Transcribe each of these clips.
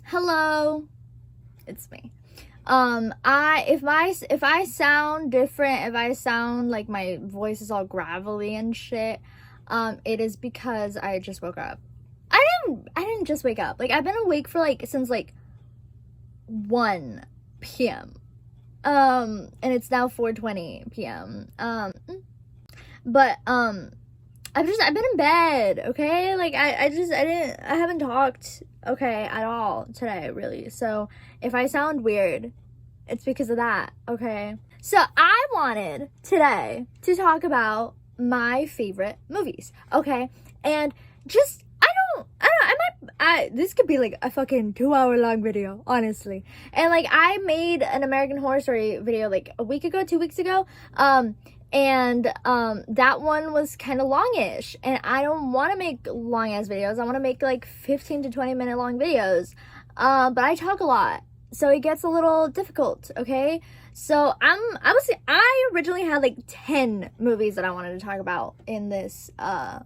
Hello, it's me. If I sound different, if I sound like my voice is all gravelly and shit, it is because I just woke up. I didn't just wake up. Like, I've been awake for since 1 p.m. And it's now 4:20 p.m. I've been in bed, okay? I haven't talked, okay, at all today, really. So if I sound weird, it's because of that, okay? So I wanted today to talk about my favorite movies, okay? And just, this could be like a fucking 2-hour long video, honestly. And I made an American Horror Story video like a week ago, 2 weeks ago, that one was kind of longish, and I don't want to make long ass videos. I want to make 15 to 20 minute long videos, but I talk a lot, so it gets a little difficult, okay? So I originally had 10 movies that I wanted to talk about in this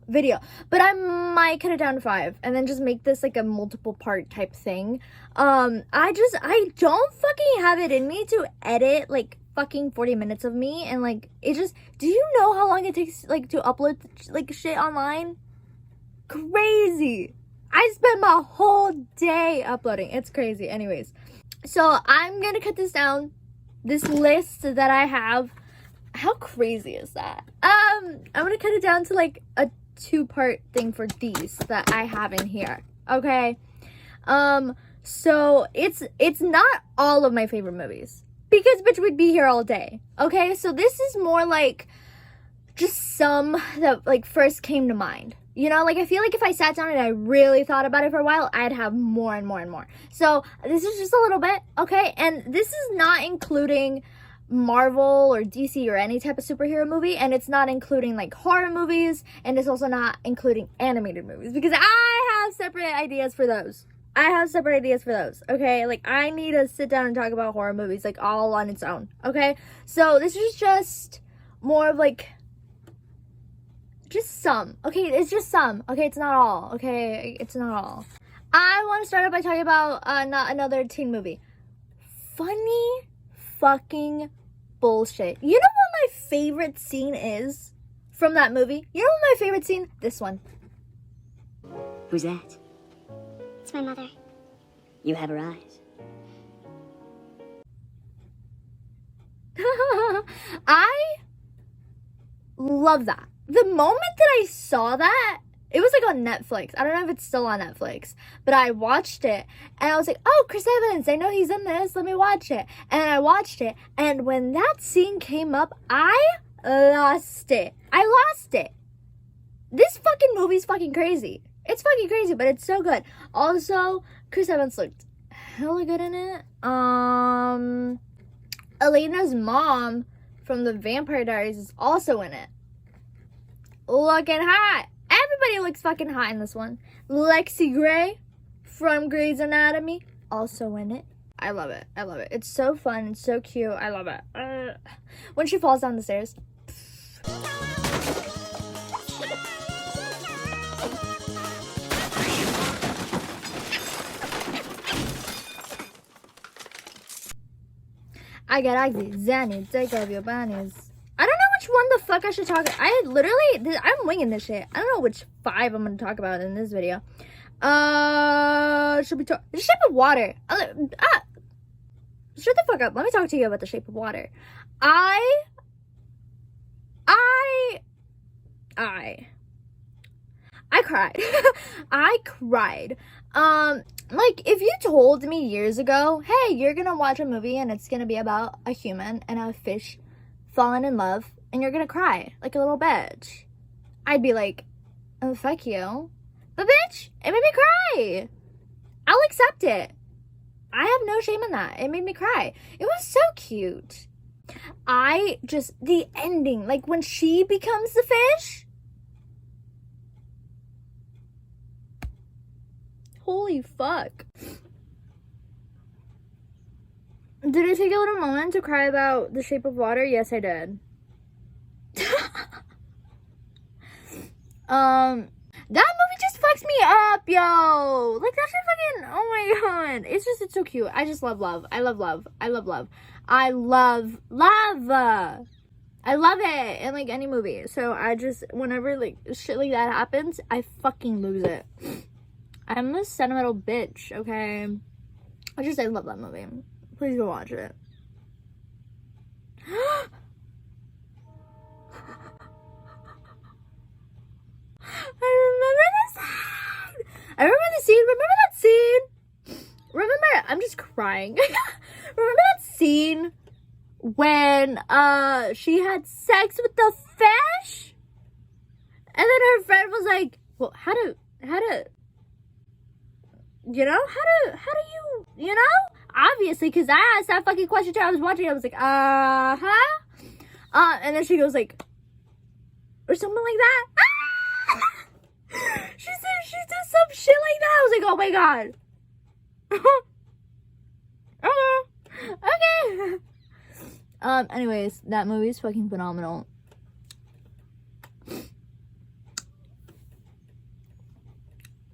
video, but I might cut it down to 5 and then just make this a multiple part type thing. I don't fucking have it in me to edit fucking 40 minutes of me, and do you know how long it takes to upload shit online? Crazy. I spend my whole day uploading. It's crazy. Anyways, so I'm gonna cut this down, this list that I have. How crazy is that? I'm gonna cut it down to a 2-part thing for these that I have in here, okay? So it's not all of my favorite movies, because bitch, we'd be here all day, okay? So this is more just some that first came to mind. You know, I feel if I sat down and I really thought about it for a while, I'd have more and more and more. So this is just a little bit, okay? And this is not including Marvel or DC or any type of superhero movie, and it's not including horror movies, and it's also not including animated movies, because I have separate ideas for those. Okay? I need to sit down and talk about horror movies, all on its own, okay? So this is just more of just some, okay? It's just some, okay? It's not all, okay? It's not all. I want to start off by talking about not another teen movie. Funny fucking bullshit. You know what my favorite scene is from that movie? You know what my favorite scene? This one. Who's that? It's my mother. You have her eyes. I love that. The moment that I saw that, it was on Netflix. I don't know if it's still on Netflix, but I watched it and I was like, oh, Chris Evans, I know he's in this, let me watch it. And I watched it, and when that scene came up, I lost it. This fucking movie's fucking crazy. It's fucking crazy, but it's so good. Also, Chris Evans looked hella good in it. Elena's mom from the Vampire Diaries is also in it. Looking hot. Everybody looks fucking hot in this one. Lexi Gray from Grey's Anatomy, also in it. I love it. It's so fun. It's so cute. I love it. When she falls down the stairs. I got ugly, Zanny, take off your bunnies. I don't know which one the fuck I should talk about. I'm winging this shit. I don't know which 5 I'm gonna talk about in this video. Should we talk? The Shape of Water. Shut the fuck up. Let me talk to you about The Shape of Water. I cried. I cried. If you told me years ago, hey, you're gonna watch a movie and it's gonna be about a human and a fish falling in love and you're gonna cry like a little bitch, I'd be like, oh, fuck you. But bitch, it made me cry. I'll accept it. I have no shame in that. It made me cry. It was so cute. The ending, when she becomes the fish. Holy fuck. Did I take a little moment to cry about The Shape of Water? Yes, I did. That movie just fucks me up, yo. Like, that shit fucking, oh my god. It's so cute. I just love love. I love love. I love love. I love love. I love it in, like, any movie. So I just, whenever, like, shit like that happens, I fucking lose it. I'm a sentimental bitch, okay? I love that movie. Please go watch it. I remember this scene. I remember the scene. Remember that scene? Remember, I'm just crying. Remember that scene when she had sex with the fish? And then her friend was like, well, how do you know? Obviously, because I asked that fucking question too. I was watching, I was like, and then she goes like, or something like that. She did some shit like that. I was like, oh my god. Okay. Anyways, that movie is fucking phenomenal.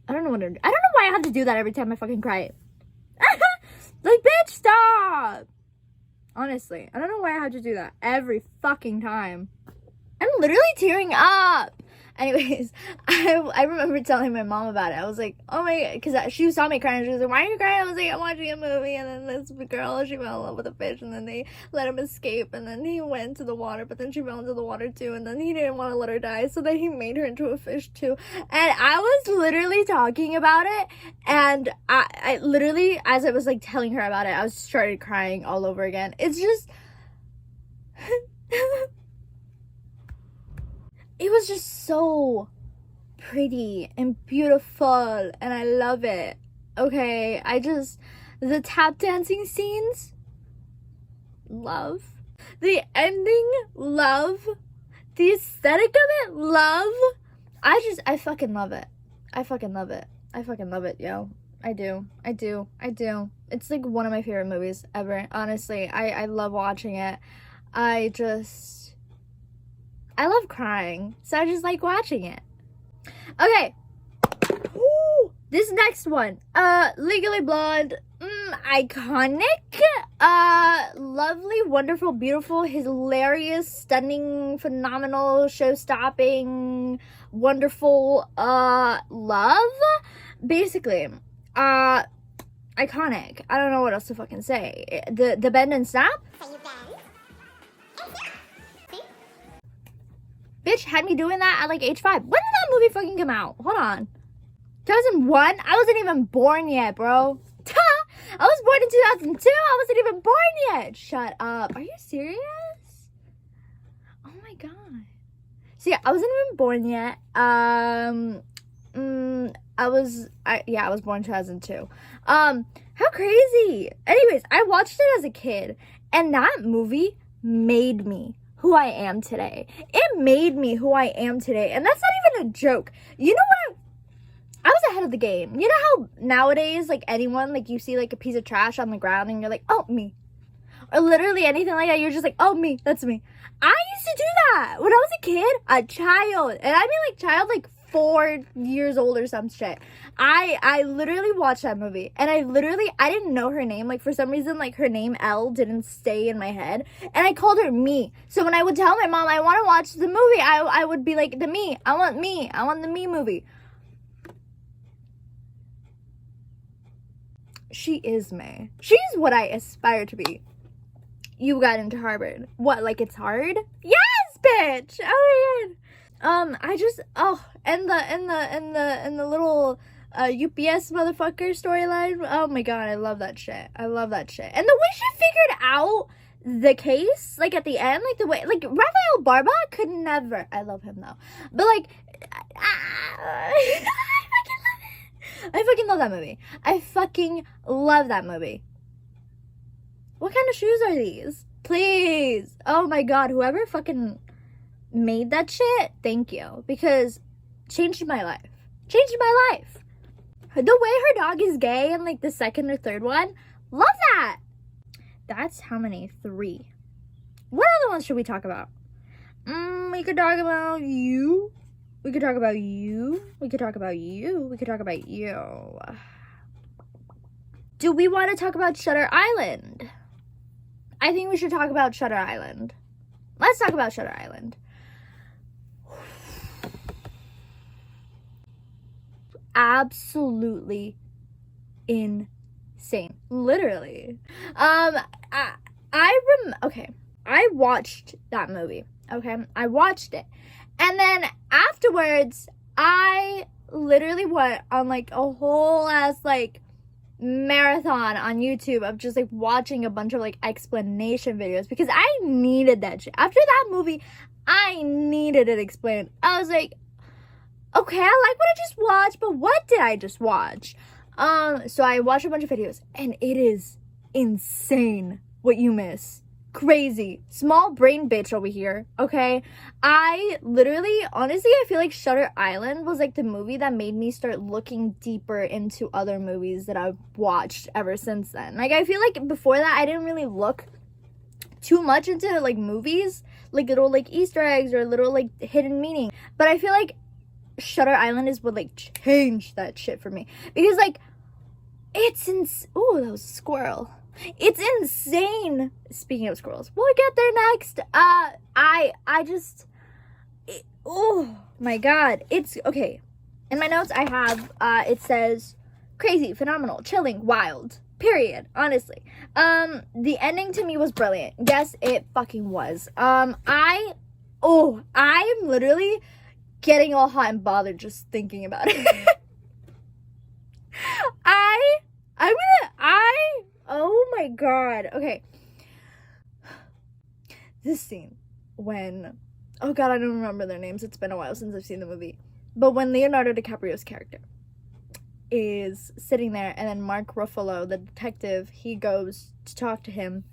I don't know why I have to do that every time I fucking cry. Like, bitch, stop. Honestly, I don't know why I have to do that every fucking time. I'm literally tearing up. Anyways, I remember telling my mom about it. I was like, oh my god, because she saw me crying. She was like, why are you crying? I was like, I'm watching a movie, and then this girl, she fell in love with a fish, and then they let him escape, and then he went into the water, but then she fell into the water too, and then he didn't want to let her die, so then he made her into a fish too. And I was literally talking about it, and I literally, as I was like telling her about it, I started crying all over again. It's just it was just so pretty and beautiful, and I love it. Okay, the tap dancing scenes, love. The ending, love. The aesthetic of it, love. I fucking love it. I fucking love it, yo. I do. It's like one of my favorite movies ever, honestly. I love watching it. I love crying, so I just like watching it. Okay. Ooh, this next one. Legally Blonde. Iconic. Lovely, wonderful, beautiful, hilarious, stunning, phenomenal, show-stopping, wonderful, love. Basically, iconic. I don't know what else to fucking say. The bend and snap. Bitch had me doing that at like age 5. When did that movie fucking come out? Hold on. 2001? I wasn't even born yet, bro. I was born in 2002. I wasn't even born yet. Shut up. Are you serious? Oh my god. So yeah, I wasn't even born yet. I was born in 2002. How crazy. Anyways, I watched it as a kid, and that movie made me who I am today. It made me who I am today. And that's not even a joke. You know what? I was ahead of the game. You know how nowadays, like, anyone, like, you see, like, a piece of trash on the ground and you're like, oh, me. Or literally anything like that, you're just like, oh, me. That's me. I used to do that when I was a kid, a child. And I mean, like, child, like, 4 years old or some shit. I literally watched that movie, and I didn't know her name. Like, for some reason, like, her name Elle didn't stay in my head, and I called her Me. So when I would tell my mom I want to watch the movie, I would be like, the Me. I want the Me movie. She is me. She's what I aspire to be. You got into Harvard. What, like it's hard? Yes, bitch. Oh my god. And the little UPS motherfucker storyline. Oh my god, I love that shit. And the way she figured out the case, like at the end, like the way, like Rafael Barba could never. I love him though, but like, I fucking love that movie. I fucking love that movie. What kind of shoes are these? Please. Oh my god, whoever fucking made that shit, thank you, because changed my life. The way her dog is gay in like the second or third one, love that. That's how many? 3. What other ones should we talk about? We could talk about You. We could talk about you. We could talk about you. We could talk about you. Do we want to talk about Shutter Island? I think we should talk about Shutter Island. Let's talk about Shutter Island. Absolutely insane. Literally. Okay. I watched that movie. Okay. I watched it. And then afterwards, I literally went on like a whole ass like marathon on YouTube of just like watching a bunch of like explanation videos because I needed that shit. After that movie, I needed it explained. I was like, okay, I like what I just watched, but what did I just watch? So I watched a bunch of videos and it is insane what you miss. Crazy. Small brain bitch over here, okay? I literally, honestly, I feel like Shutter Island was like the movie that made me start looking deeper into other movies that I've watched ever since then. Like, I feel like before that, I didn't really look too much into like movies, like little like Easter eggs or little like hidden meaning. But I feel like Shutter Island is what like changed that shit for me. Because like, it's ooh, that was a squirrel. It's insane. Speaking of squirrels, we'll get there next. Oh my god. It's okay. In my notes I have it says crazy, phenomenal, chilling, wild. Period. Honestly. The ending to me was brilliant. Yes, it fucking was. I am literally getting all hot and bothered just thinking about it. Oh my god. Okay. This scene when, oh god, I don't remember their names. It's been a while since I've seen the movie. But when Leonardo DiCaprio's character is sitting there and then Mark Ruffalo, the detective, he goes to talk to him.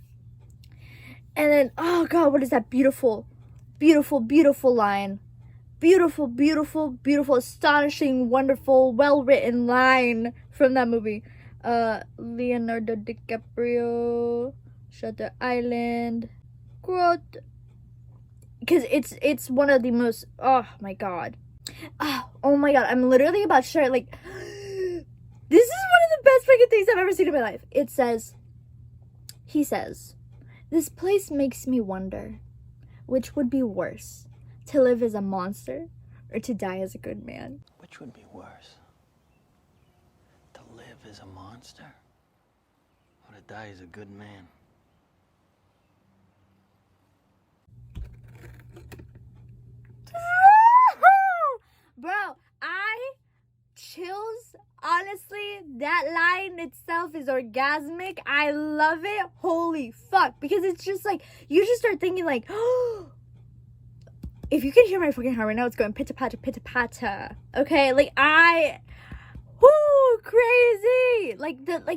And then, oh god, what is that beautiful, beautiful, beautiful line? Beautiful, beautiful, beautiful, astonishing, wonderful, well-written line from that movie. Leonardo DiCaprio, Shutter Island, quote. Because it's one of the most, oh my god. Oh my god, I'm literally about to share, like, this is one of the best fucking things I've ever seen in my life. He says, this place makes me wonder, which would be worse, to live as a monster or to die as a good man? Which would be worse? To live as a monster or to die as a good man? Bro, chills. Honestly, that line itself is orgasmic. I love it. Holy fuck. Because it's just like, you just start thinking like, oh, if you can hear my fucking heart right now, it's going pitta-patta, pitta-patta. Okay, like crazy.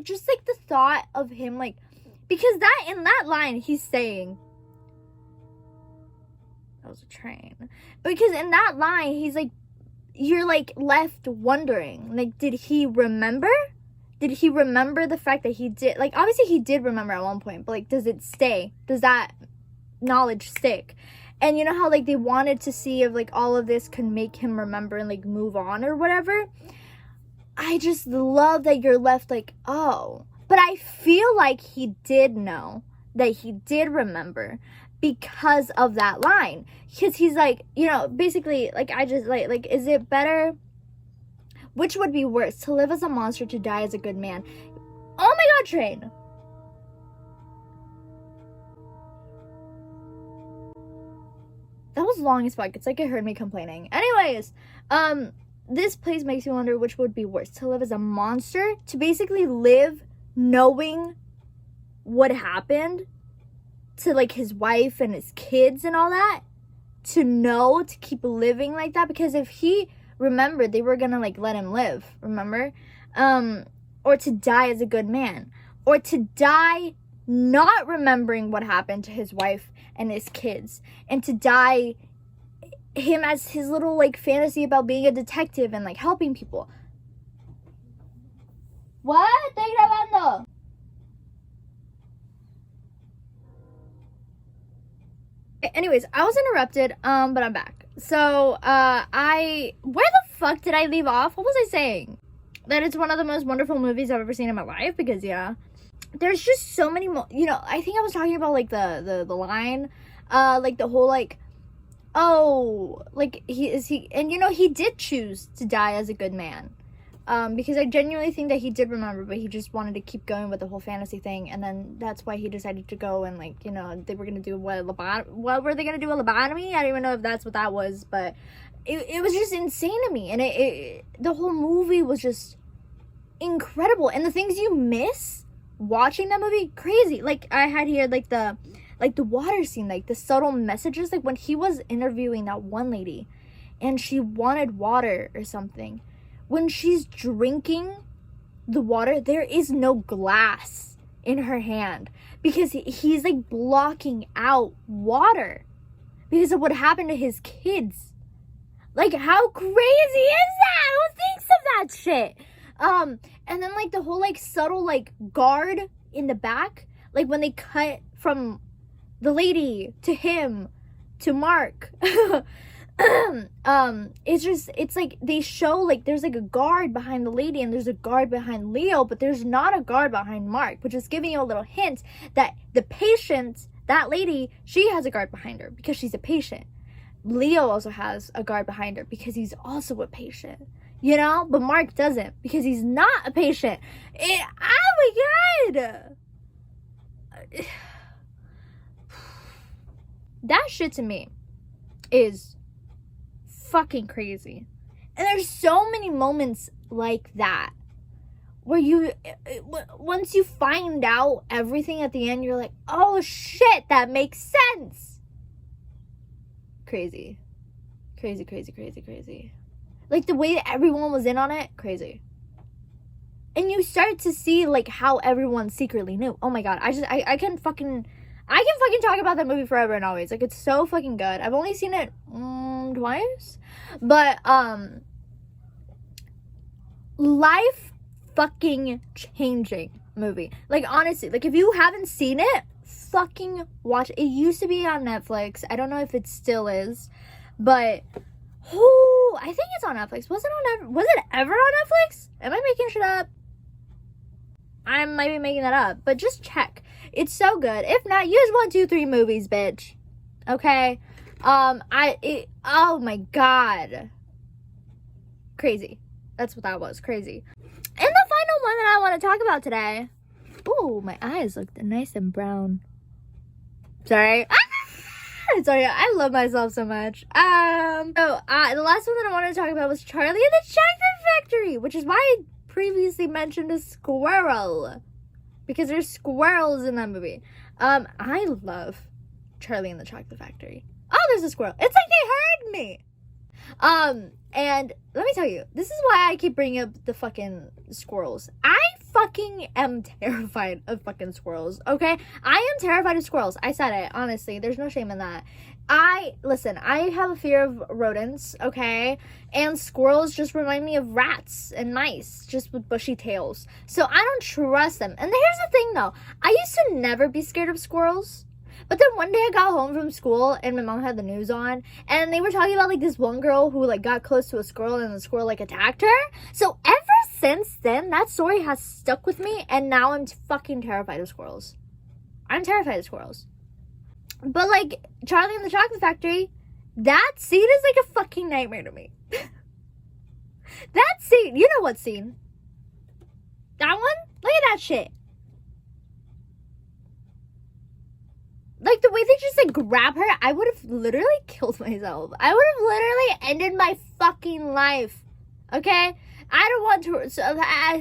Just the thought of him, like, because that, in that line, he's saying, that was a train. Because in that line, he's like, you're like left wondering, like, did he remember? Did he remember the fact that he did, like, obviously he did remember at one point, but like, does it stay? Does that knowledge stick? And you know how like they wanted to see if like all of this could make him remember and like move on or whatever. I just love that you're left like, oh, but I feel like he did know, that he did remember, because of that line. Because he's like, you know, basically, like, I just, like, is it better? Which would be worse? To live as a monster, to die as a good man? Oh my god, Train! That was long as fuck. It's like it heard me complaining. Anyways, this place makes me wonder which would be worse. To live as a monster? To basically live knowing what happened to like his wife and his kids and all that, to know, to keep living like that, because if he remembered, they were gonna like let him live, remember? Or to die as a good man, or to die not remembering what happened to his wife and his kids, and to die him as his little like fantasy about being a detective and like helping people. What? Estoy grabando. Anyways, I was interrupted, but I'm back. So, where the fuck did I leave off? What was I saying? That it's one of the most wonderful movies I've ever seen in my life, because yeah. There's just so many I think I was talking about, like, the line, like, the whole, like, oh, like, and he did choose to die as a good man. Because I genuinely think that he did remember, but he just wanted to keep going with the whole fantasy thing, and then that's why he decided to go and, like, they were gonna do what were they gonna do, a lobotomy? I don't even know if that's what that was, but it was just insane to me, and the whole movie was just incredible, and the things you miss watching that movie, crazy. Like, I had here, like, the water scene, like, the subtle messages, like, when he was interviewing that one lady, and she wanted water or something. When she's drinking the water, there is no glass in her hand because he's, like, blocking out water because of what happened to his kids. Like, how crazy is that? Who thinks of that shit? And then, like, the whole, like, subtle, like, guard in the back, like, when they cut from the lady to him to Mark. It's like they show, like, there's, like, a guard behind the lady and there's a guard behind Leo, but there's not a guard behind Mark, which is giving you a little hint that the patient, that lady, she has a guard behind her because she's a patient. Leo also has a guard behind her because he's also a patient, but Mark doesn't because he's not a patient. Oh my god, that shit to me is fucking crazy. And there's so many moments like that where once you find out everything at the end, you're like, oh shit, that makes sense. Crazy. Like, the way that everyone was in on it, crazy. And you start to see, like, how everyone secretly knew. Oh my god, I can fucking talk about that movie forever and always. Like, it's so fucking good. I've only seen it twice, but life fucking changing movie. Like, honestly, like, if you haven't seen it, fucking watch it. It used to be on Netflix. I don't know if it still is, but I think it's on Netflix. Was it ever on Netflix? Am I making shit up? I might be making that up, but just check. It's so good. If not, use 1, 2, 3 movies, bitch. Okay? Oh my god. Crazy. That's what that was. Crazy. And the final one that I want to talk about today. Ooh, my eyes look nice and brown. Sorry. Sorry, I love myself so much. The last one that I wanted to talk about was Charlie and the Chocolate Factory, which is why I previously mentioned a squirrel. Because there's squirrels in that movie. I love Charlie and the Chocolate Factory. Oh, there's a squirrel. It's like they heard me. And let me tell you, this is why I keep bringing up the fucking squirrels. I fucking am terrified of fucking squirrels, okay? I am terrified of squirrels. I said it, honestly. There's no shame in that. Listen, I have a fear of rodents, okay? And squirrels just remind me of rats and mice, just with bushy tails. So I don't trust them. And here's the thing, though. I used to never be scared of squirrels. But then one day I got home from school and my mom had the news on and they were talking about, like, this one girl who, like, got close to a squirrel and the squirrel, like, attacked her. So ever since then, that story has stuck with me and now I'm fucking terrified of squirrels. I'm terrified of squirrels. But, like, Charlie and the Chocolate Factory, that scene is like a fucking nightmare to me. That scene, you know what scene? That one? Look at that shit. Like, the way they just, like, grab her, I would have literally killed myself. I would have literally ended my fucking life. Okay? I don't want to... I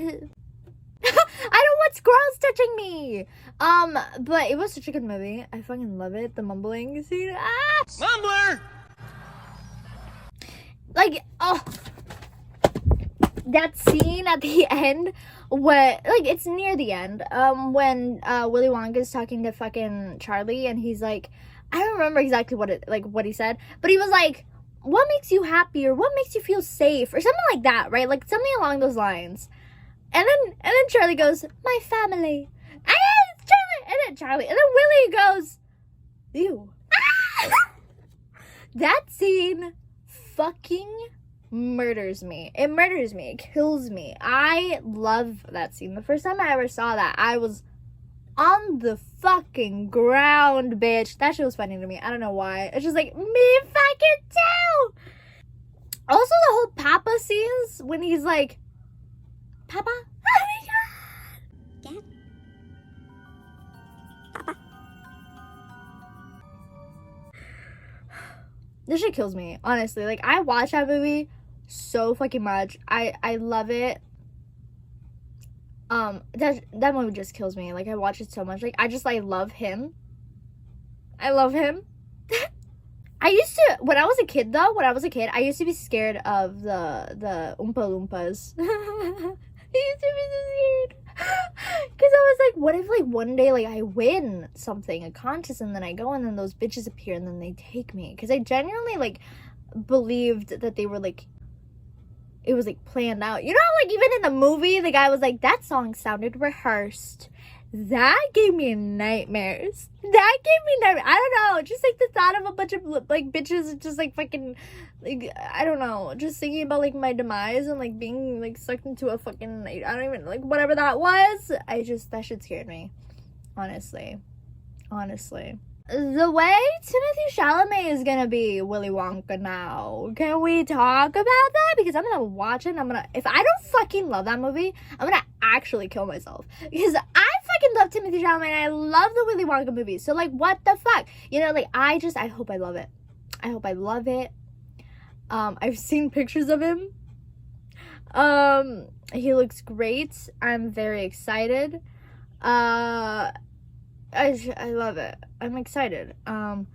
don't want squirrels touching me. But it was such a good movie. I fucking love it. The mumbling scene. Ah! Mumbler! Like, oh... That scene at the end, when, like, it's near the end, when Willy Wonka's talking to fucking Charlie, and he's like, I don't remember exactly what he said, but he was like, what makes you happy, or what makes you feel safe, or something like that, right? Like, something along those lines. And then Charlie goes, my family. And then Willy goes, ew. That scene fucking murders me. It murders me. It kills me. I love that scene. The first time I ever saw that, I was on the fucking ground, bitch. That shit was funny to me. I don't know why. It's just like, me fucking too. Also, the whole Papa scenes when he's like, Papa? Oh my god. Dad? This shit kills me, honestly. Like, I watch that movie so fucking much. I love it. That movie just kills me. Like, I watch it so much. Like, I love him. I love him. I used to, when I was a kid, I used to be scared of the Oompa Loompas. I used to be so scared. Because I was like, what if, like, one day, like, I win something, a contest, and then I go, and then those bitches appear, and then they take me. Because I genuinely, like, believed that they were, like, it was, like, planned out. You know, like, even in the movie, the guy was like, that song sounded rehearsed. That gave me nightmares. I don't know. Just, like, the thought of a bunch of, like, bitches just, like, fucking, like, I don't know. Just thinking about, like, my demise and, like, being, like, sucked into a fucking, like, I don't even, like, whatever that was. That shit scared me. Honestly. The way Timothée Chalamet is gonna be Willy Wonka now. Can we talk about that? Because I'm gonna watch it and if I don't fucking love that movie, I'm gonna actually kill myself. Because I fucking love Timothée Chalamet and I love the Willy Wonka movies. So, like, what the fuck? You know, like, I hope I love it. I hope I love it. I've seen pictures of him. He looks great. I'm very excited. I love it. I'm excited. Anyways,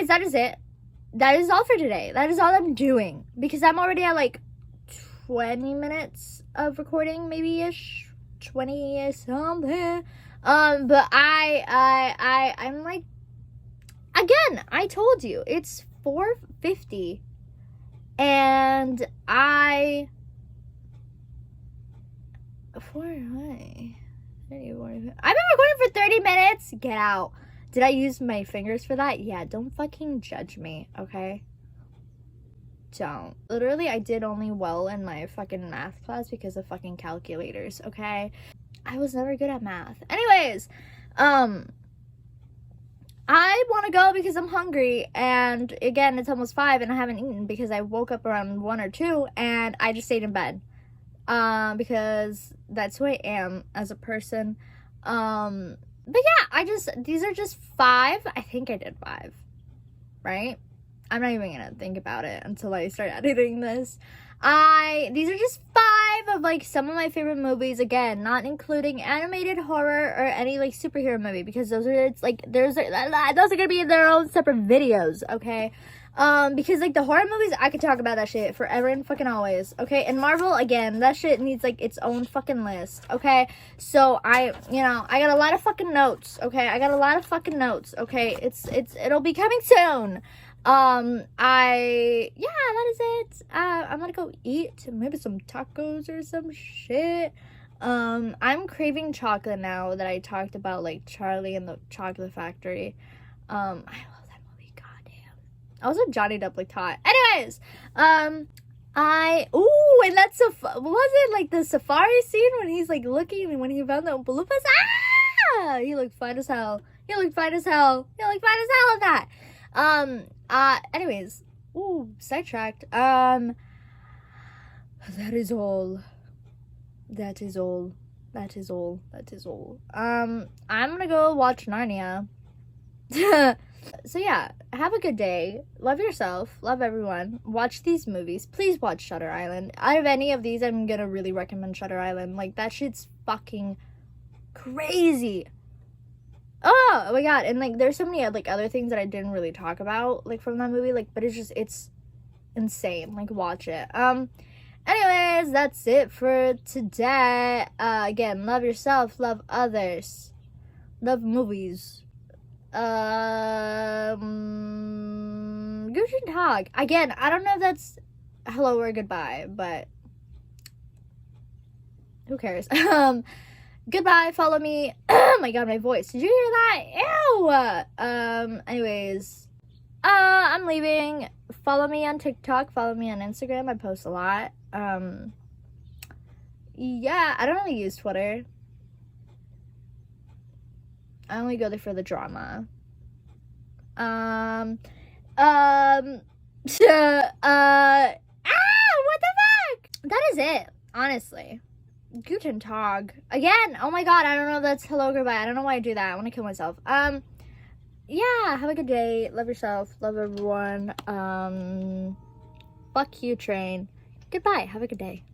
that is it. That is all for today. That is all I'm doing. Because I'm already at, like, 20 minutes of recording, maybe-ish. 20-ish something. But I'm like, again, I told you, it's 4:50. And I've been recording for 30 minutes. Get out. Did I use my fingers for that? Yeah, don't fucking judge me, okay? Don't. Literally, I did only well in my fucking math class because of fucking calculators, okay? I was never good at math. Anyways, I want to go because I'm hungry, and again, it's almost 5 and I haven't eaten because I woke up around 1 or 2 and I just stayed in bed. Because that's who I am as a person. But yeah, these are just 5. I think I did 5, right? I'm not even gonna think about it until I start editing this. These are just 5 of, like, some of my favorite movies. Again, not including animated horror or any, like, superhero movie, because those are gonna be in their own separate videos, okay? Because, like, the horror movies, I could talk about that shit forever and fucking always, okay? And Marvel, again, that shit needs, like, its own fucking list, okay? So, I got a lot of fucking notes, okay? Okay? It'll be coming soon. That is it. I'm gonna go eat maybe some tacos or some shit. I'm craving chocolate now that I talked about, like, Charlie and the Chocolate Factory. I love that movie, goddamn. Also, Johnny Depp looked hot. Anyways, and that's was it, like, the safari scene when he's, like, looking and when he found the Oompa Loompas? Ah! He looked fine as hell. In that. Anyways, sidetracked. That is all. I'm gonna go watch Narnia. So yeah, have a good day. Love yourself. Love everyone. Watch these movies. Please watch Shutter Island. Out of any of these, I'm gonna really recommend Shutter Island. Like, that shit's fucking crazy. Oh my god. And, like, there's so many, like, other things that I didn't really talk about, like, from that movie, like, but it's insane. Like, watch it. Anyways, that's it for today. Again, love yourself, love others, love movies. Guten Tag. Again, I don't know if that's hello or goodbye, but who cares? Goodbye, follow me. Oh my god, my voice. Did you hear that? Ew! Anyways, I'm leaving. Follow me on TikTok. Follow me on Instagram. I post a lot. Yeah, I don't really use Twitter. I only go there for the drama. What the fuck? That is it, honestly. Guten Tag. Again, oh my god, I don't know if that's hello, goodbye. I don't know why I do that. I want to kill myself. Yeah, have a good day. Love yourself. Love everyone. Fuck you, train. Goodbye. Have a good day.